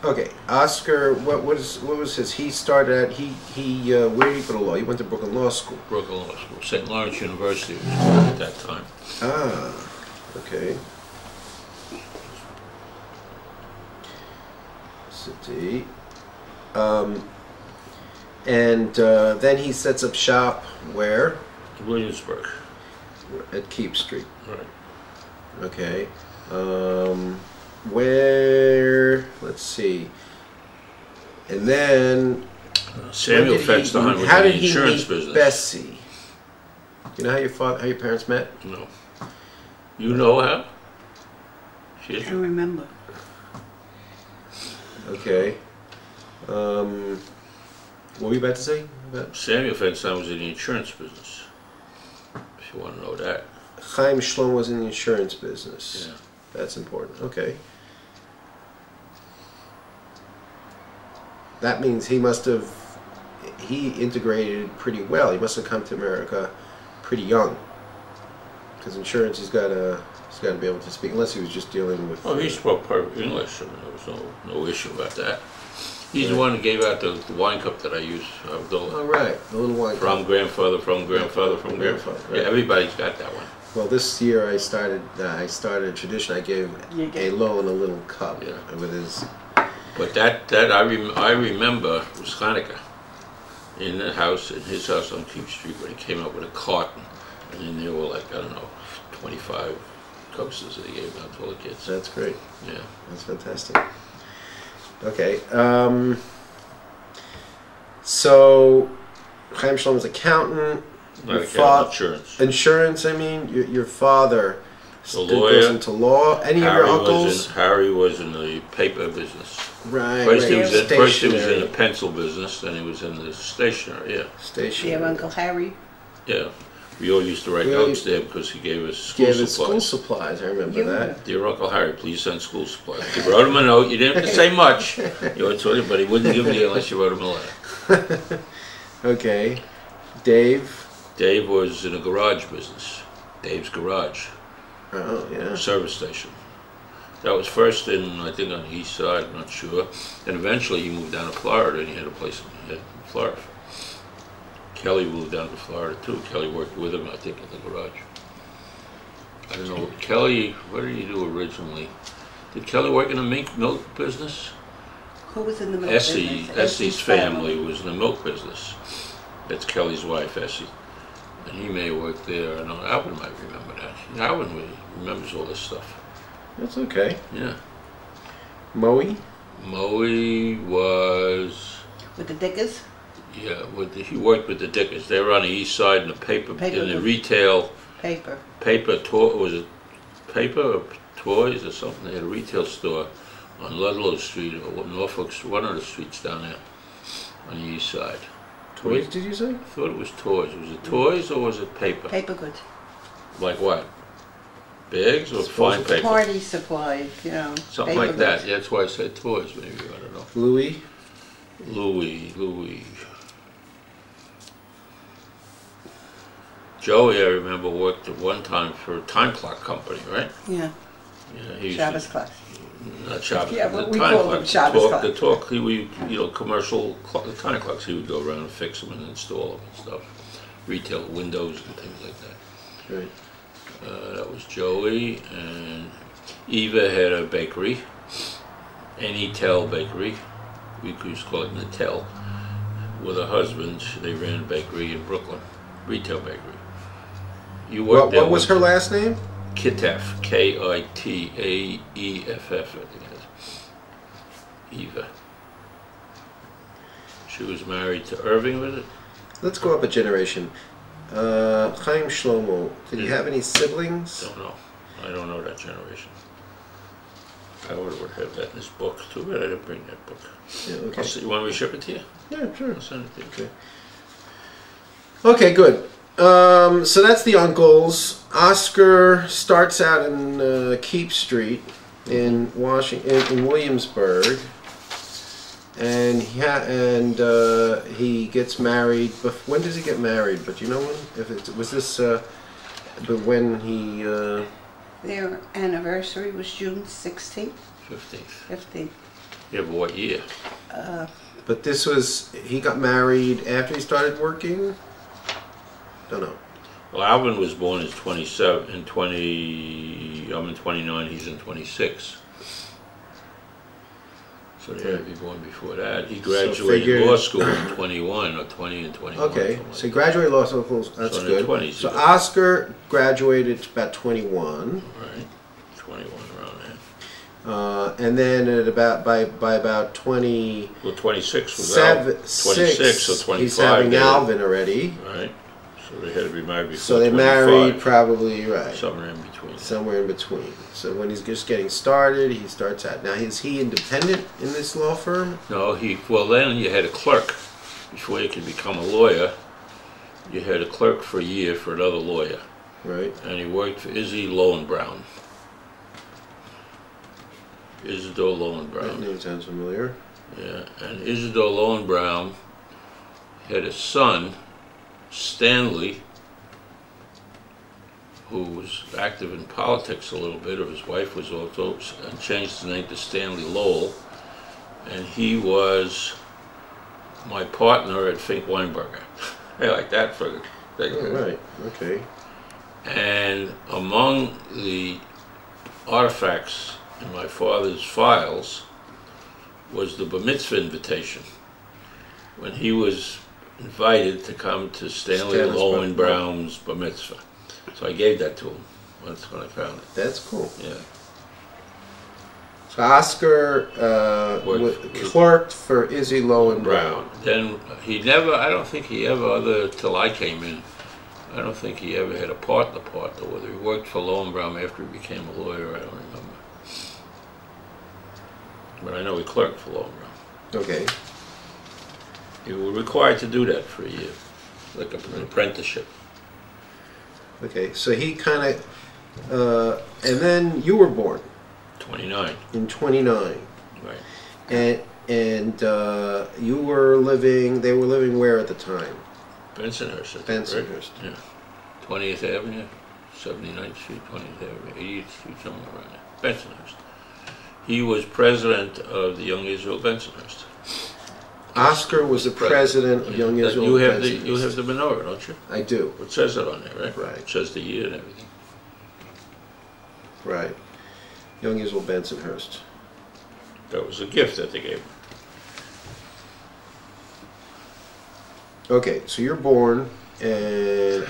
Okay, Oscar. What was his? He started at where did he go to law? He went to Brooklyn Law School. Brooklyn Law School, St. Lawrence University was called at that time. Ah, okay. City. And then he sets up shop where? Williamsburg. At Keep Street. Right. Okay. Where? Let's see. And then Samuel Fensterheim was in the insurance business. Bessie. You know how your parents met? No. You know how? I don't remember. Okay. What were you about to say? Samuel Fensterheim was in the insurance business. If you want to know that. Chaim Shlom was in the insurance business. Yeah. That's important. Okay. That means he integrated pretty well. He must have come to America pretty young. Because insurance, he's got to be able to speak, unless he was just dealing with. Oh, he spoke perfect English. I mean, there was no issue about that. He's the one who gave out the wine cup that I use. Oh, right, the little wine from cup. Grandfather, from grandfather, from grandfather. Right. Yeah, everybody's got that one. Well, this year I started a tradition. I gave a loan a little cup with his. But that I remember was Hanukkah in his house on Keep Street, where he came up with a carton, and then there were like, I don't know, 25 coasters that he gave out to all the kids. That's great. Yeah, that's fantastic. Okay, so Chaim Shalom was accountant. Insurance. Insurance. I mean, your father lawyer. Goes into law. Any of your uncles? Harry was in the paper business. Right. First he was in the pencil business, then he was in the stationery. Yeah. Stationery. You have Uncle Harry? Yeah. We all used to write notes to him because he gave us school supplies. School supplies, I remember that. Dear Uncle Harry, please send school supplies. You wrote him a note. You didn't have to say much. You would tell him, but he wouldn't give me unless you wrote him a letter. Okay. Dave? Dave was in a garage business. Dave's Garage. Oh, yeah. Service station. That was first in, I think, on the east side, I'm not sure. And eventually he moved down to Florida, and he had a place in Florida. Kelly moved down to Florida too. Kelly worked with him, I think, in the garage. I don't know, Kelly, what did he do originally? Did Kelly work in the milk business? Who was in the milk business? Essie's family was in the milk business. That's Kelly's wife, Essie. And he may have worked there. I know Alvin might remember that. Alvin remembers all this stuff. That's okay. Yeah. Moe? Moe was... With the Dickers? Yeah, he worked with the Dickers. They were on the east side in the paper in the retail. Paper. Was it paper or toys or something? They had a retail store on Ludlow Street or Norfolk Street, one of the streets down there on the east side. Toys, did you say? I thought it was toys. Was it toys or was it paper? Paper goods. Like what? Bags or fine paper? Party supplies, you know. Something like that. Yeah, that's why I said toys, maybe. I don't know. Louis? Joey, I remember, worked at one time for a time clock company, right? Yeah. Yeah. Shabbos class. Not Shabbos. Yeah, but we call them Shabbos clock. The talk, commercial time clocks. He would go around and fix them and install them and stuff. Retail windows and things like that. Right. That was Joey, and Eva had a bakery, Anytel Bakery. We used to call it Natel. With her husband, they ran a bakery in Brooklyn, retail bakery. You worked there. What was her last name? Kitaeff, Kitaeff, I think it is. Eva. She was married to Irving, was it? Let's go up a generation. Chaim Shlomo, did you have any siblings? Don't know. I don't know that generation. I would have that in this book too, but I didn't bring that book. Yeah, okay. You want me to ship it to you? Yeah, sure. I'll send it to you. Okay, good. So that's the uncles. Oscar starts out in Keep Street in Williamsburg, and he gets married. When does he get married? But you know when? But when he? Their anniversary was June 16th. 15th. 15th. Yeah, but what year? But this was, he got married after he started working? Don't know. Well, Alvin was born in 27, I'm in 29, he's in 26. So they had to be born before that. He graduated law school in 21, or 20 and 21. Okay, so he graduated law school, that's so good. 20s, so Oscar graduated about 21. Right, 21 around there. And then at about by about 20. Well, 26 was Alvin. 26, so 25. He's having Alvin already. Right. So they had to be married before. So they 25. married probably right. Somewhere in between. Somewhere in between. So when he's just getting started, he starts out. Now, is he independent in this law firm? No, well then you had a clerk. Before you could become a lawyer, you had a clerk for a year for another lawyer. Right. And he worked for Izzy Lowenbrown. Isidore Lowenbrown. That name sounds familiar. Yeah, and Isidore Lowenbrown had a son, Stanley, who was active in politics a little bit, or his wife was also, and changed his name to Stanley Lowell, and he was my partner at Fink Weinberger. I like that for the thing. Oh, right, okay. And among the artifacts in my father's files was the bar mitzvah invitation, when he was invited to come to Stanley Lowenbrown's bar mitzvah. So I gave that to him. That's when I found it. That's cool. Yeah. So Oscar clerked for Izzy Lowenbrown. Then he never, I don't think he ever, till I came in, I don't think he ever had a partner, whether he worked for Lowenbrown after he became a lawyer, I don't remember. But I know he clerked for Lowenbrown. Okay. You were required to do that for a year, like an apprenticeship. Okay, so he kind of, and then you were born 29. in 29, Right. and you were living. They were living where at the time? Bensonhurst. Bensonhurst. Right? Yeah. 20th Avenue, 79th Street, 20th Avenue, 80th Street, somewhere around there. Bensonhurst. He was president of the Young Israel Bensonhurst. Oscar was the president of Young Israel Bensonhurst. You have the menorah, don't you? I do. It says it on there, right? Right. It says the year and everything. Right. Young Israel Bensonhurst. That was a gift that they gave him. Okay, so you're born, and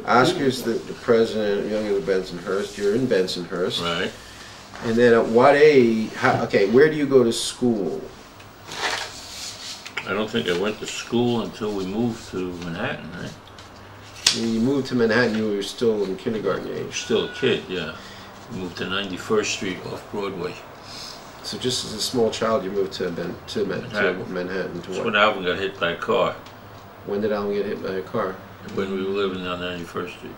Oscar's the president of Young Israel Bensonhurst. You're in Bensonhurst. Right. And then at what age, okay, where do you go to school? I don't think I went to school until we moved to Manhattan, right? When you moved to Manhattan, you were still in kindergarten I was age. still a kid, yeah. We moved to 91st Street off Broadway. So just as a small child, you moved to Manhattan. That's when Alvin got hit by a car. When did Alvin get hit by a car? When we were living on 91st Street,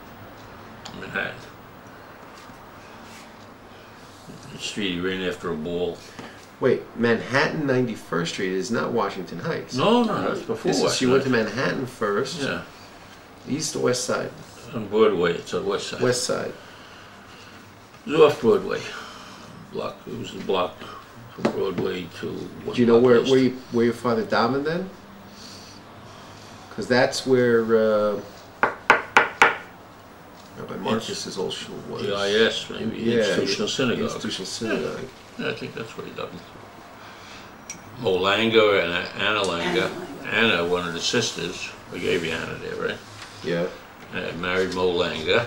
in Manhattan. The street, he ran after a ball. Wait, Manhattan 91st Street is not Washington Heights. No, that's before Washington. You went to Manhattan first. Yeah. East or west side? On Broadway, it's on west side. West side. It was off Broadway. Block. It was the block from Broadway to. Do you know where your father davened then? Because that's where Rabbi Marcus's old shul was. The IS, maybe. Yeah, Institutional Synagogue. Institutional Synagogue. Yeah, I think that's where he davened. Mo Langer and Anna Langer. Anna, one of the sisters. We gave you Anna there, right? Yeah. Married Mo Langer,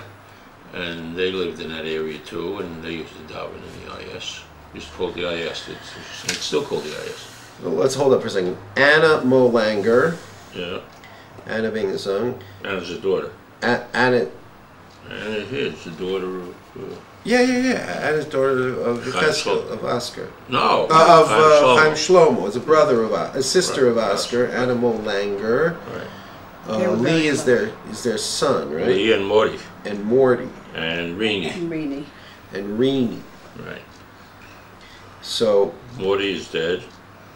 and they lived in that area too, and they used to daven in the IS. Used to call it the IS. It's still called the IS. Well, let's hold up for a second. Anna Mo Langer. Yeah. Anna being the son. Anna's the daughter. Anna. Anna is the daughter of. Yeah. Anna's daughter of of Oscar. No. Of Chaim Shlomo. Is a brother of a sister of Oscar. Anna Mo Langer. Right. Lee is their son, right? Lee and Morty. And Morty. And Reenie. And Reenie. Right. So Morty is dead.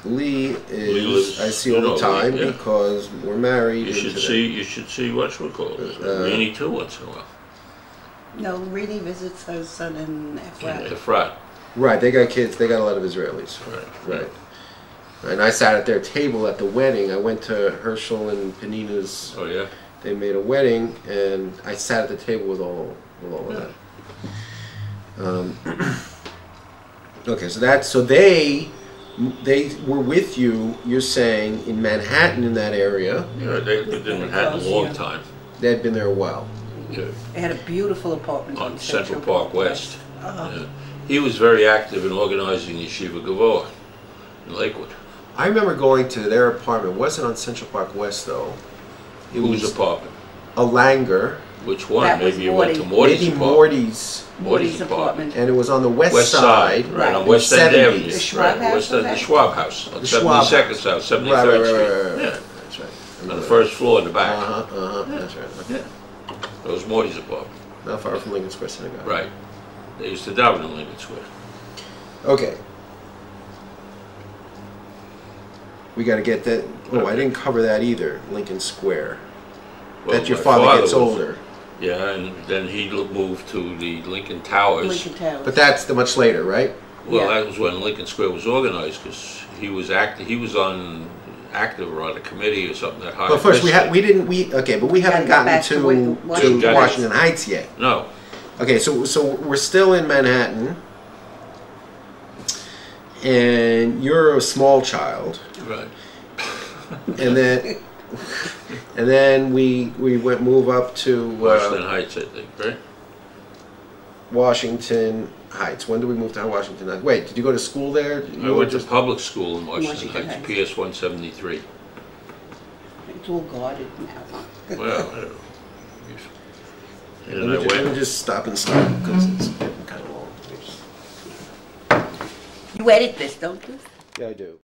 Lee is Lee lives, I see all the time Lee, yeah. because we're married. You should see what's we call it. Reenie too once in a while. No, Reenie visits her son in Efrat. In Efrat. Right, they got kids. They got a lot of Israelis. Right. Right. And I sat at their table at the wedding. I went to Herschel and Penina's. Oh yeah. They made a wedding, and I sat at the table with all of that. Okay, so they were with you. You're saying in Manhattan, in that area. Yeah, they lived in Manhattan a long time. They had been there a while. Yeah. They had a beautiful apartment On Central Park West. Yeah. He was very active in organizing Yeshiva Gavoa in Lakewood. I remember going to their apartment. It wasn't on Central Park West though. It Whose was apartment? a Langer. Which one? That was Maybe you went to Morty. Morty's Maybe apartment. Morty's apartment. And it was on the west West side, side. right, on Right. West End 70s. Avenue. The Schwab House, West End, was the that? Schwab House, on The Schwab 72nd South, 73rd Right. Street. Yeah, That's right. on the first floor in the back. That's right. Okay. Yeah. That was Morty's apartment. Not far from Lincoln Square Synagogue. Right. They used to daven in Lincoln Square. Okay. We got to get that. Oh, I Okay. didn't cover that either. Lincoln Square. Well, That your my father gets was- older. Yeah, and then he moved to the Lincoln Towers. Lincoln Towers. But that's the much later, right? Well, Yeah. that was when Lincoln Square was organized, because he was active. He was on active or on a committee or something that hired. But first, we Mr. we haven't Gotta get gotten back to to Washington Heights. Washington Heights yet. No, Okay, so we're still in Manhattan, and you're a small child, right. and then we move up to Washington Heights, I think, right? Washington Heights. When did we move to Washington Heights? Wait, did you go to school there? I went to public school in Washington Washington Heights, Heights. PS 173. It's all guarded now. Well, I don't know. And then I Let me went. just stop and start because it's getting kind of long. You edit this, don't you? Yeah, I do.